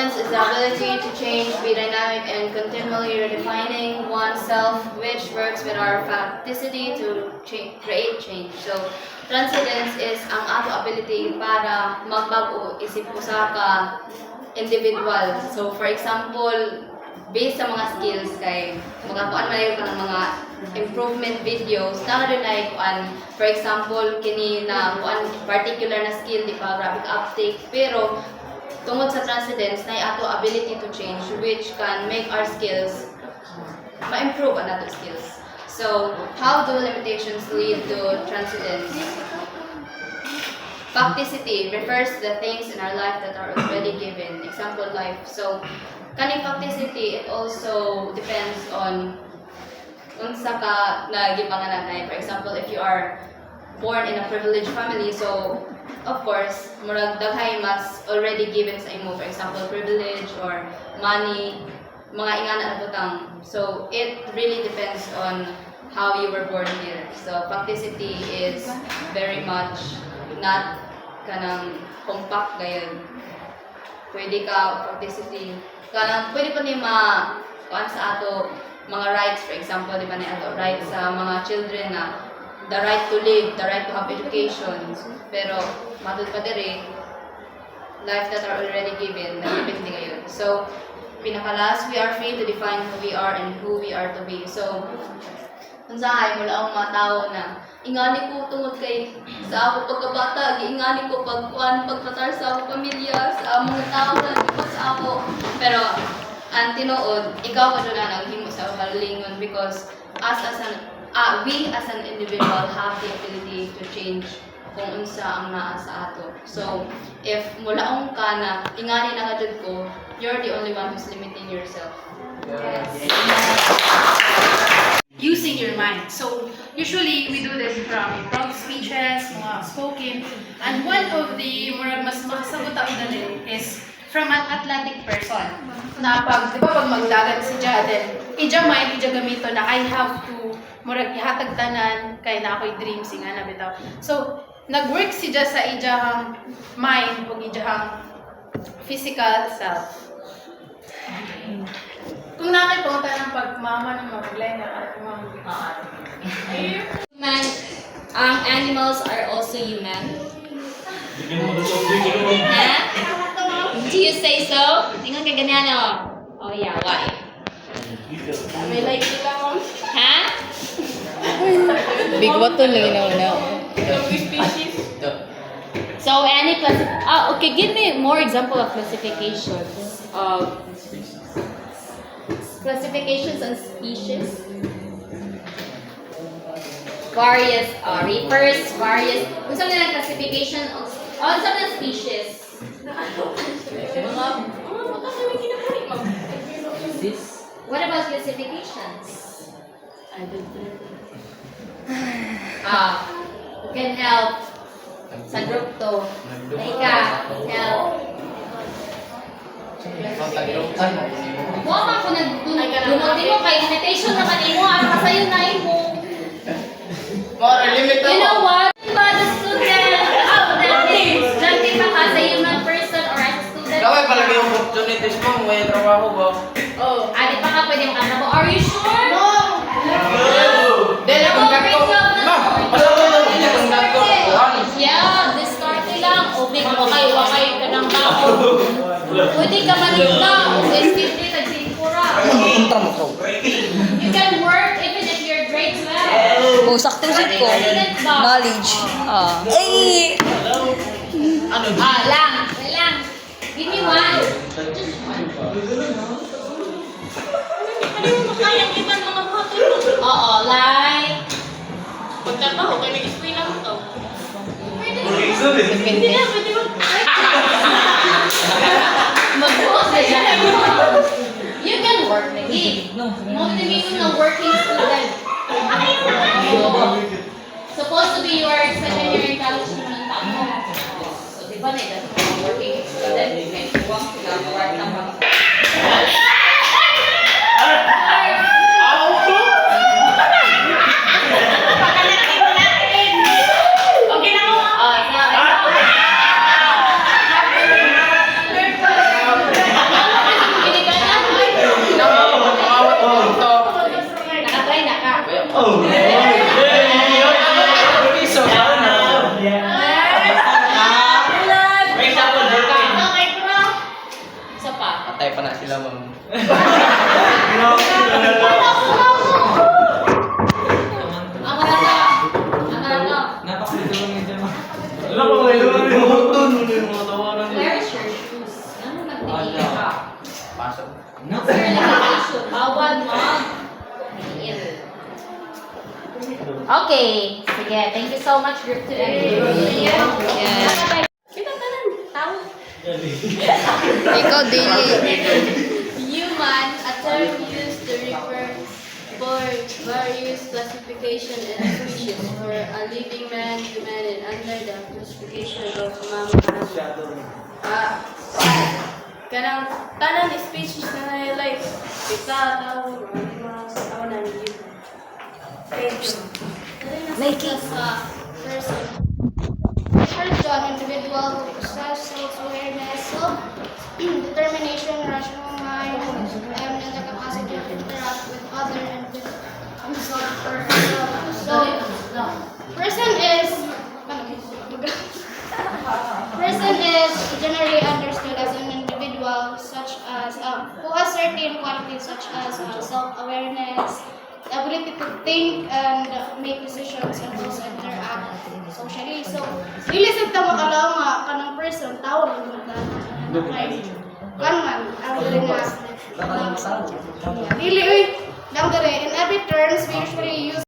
Transcendence is the ability to change, be dynamic, and continually redefining oneself, which works with our facticity to create change. So, transcendence is ang ato ability para magbago isip usa ka individual. So, for example, based sa mga skills kay magakuan man ka ng mga improvement videos na rin ay kuan, for example kini na kuan particular na skill di pa graphic uptake, pero tungod sa transcendence na ato ability to change which can make our skills ma-improve ang ato skills. So how do limitations lead to transcendence? Facticity refers to the things in our life that are already given. Example, life. So kaning facticity, it also depends on unsa ka nagipanganan ay. For example, if you are born in a privileged family, so of course, murag daghay mas already given sa imo. For example, privilege or money, mga ingana na butang. So it really depends on how you were born here. So facticity is very much not kanang compact gayon. Pwede ka facticity kanang pwede pa ni kuan sa ato mga rights, for example, di ba na ato rights sa mga children na the right to live, the right to have education. Pero matud pa diri life that are already given, depende ngayon. So pinakalas, we are free to define who we are and who we are to be. So unsahay mula ang mga tao na ingani ko tungod kay sa ako pagkabata, ingani ko pagpatar sa ako pamilya, sa mga tao na pag sa ako. Pero ang tinuod, ikaw pa doon na naghimo sa kalingon because we as an individual have the ability to change kung unsa ang naa sa ato. So if mulaong ka na ingani na ka ko, you're the only one who's limiting yourself. Yes. Using your mind. So usually we do this from improv speeches, mga spoken, and one of the murag mas makasagot ang dali is from an athletic person. Na pag, di ba pag magdagan si Jaden, ija mind, ija gamito na I have to murag ihatag tanan kay na ako'y dreams nga na bitaw. So nag-work si Ja sa ijahang mind ug ijahang physical self. Kung nakaipunta ng pagmama ng mga blender at mga Human, animals are also human. Ha? Do you say so? Tingnan ka ganyan, oh. Oh yeah, why? May like lang. Ha? Big bottle lang na. So any okay, give me more example of classifications of and species. Various reefers, various. Unsa man ang classification of unsa man ang species? What about classifications? Who can help sa group to? Ika, help. Mo ko nagdunod mo kay invitation naman imo ara kasayo na imo. You know what? Ba the student that is janti pa ka sa human person or as a student. Kaway palagi yung opportunities mo, may trabaho ba? Oh, di pa ka pwede magtrabaho. Are you sure? No! Dahil akong gagawin. Ma! Pasok mo lang akong gagawin. Yeah, diskarte lang. O big wakay ka ng tao. Pwede ka manigla. O SPT, tagsimpura. You can work even if you're grade 12. Oh, sakto sit ko. Knowledge. Ay! Lang. Give me one. Oo, like. Pagkataho, kaya nag-explain lang ito. Hindi na, pwede mo. Mag-bukas na siya. You can work na motivation ng working student. Supposed to be your second year in college naman ang tao. So, di ba na ito? Working student, may kuwang sila, work na mga. Patay pa na sila, ma'am. Ang ano? Alam ko, may lulang yung button. Yung mga tawaran niya. Where is your shoes? Ano nagtingin ka? Pasok. Sir, limitation. Bawal mag Okay. Sige. Thank you so much, Group 2 and Group 3. Yeah. Tao. Ikaw, Daily. Human, a term used to refer for various classification and species for a living man, human, and under the classification of mammal. Kanang tanan species na na life. Pita, tao, tao na yun. Nike. Person. Refers to an individual who possesses self-awareness, self-determination, rational mind, and the capacity to interact with others and with himself or herself. So, person is generally understood as an individual such as who has certain qualities such as self-awareness, the ability to think and make decisions and also interact socially. So, dili sa tama kalama kanang person tawag mo ta. Kanman ang dili nga. Dili uy, lang dere in every terms we usually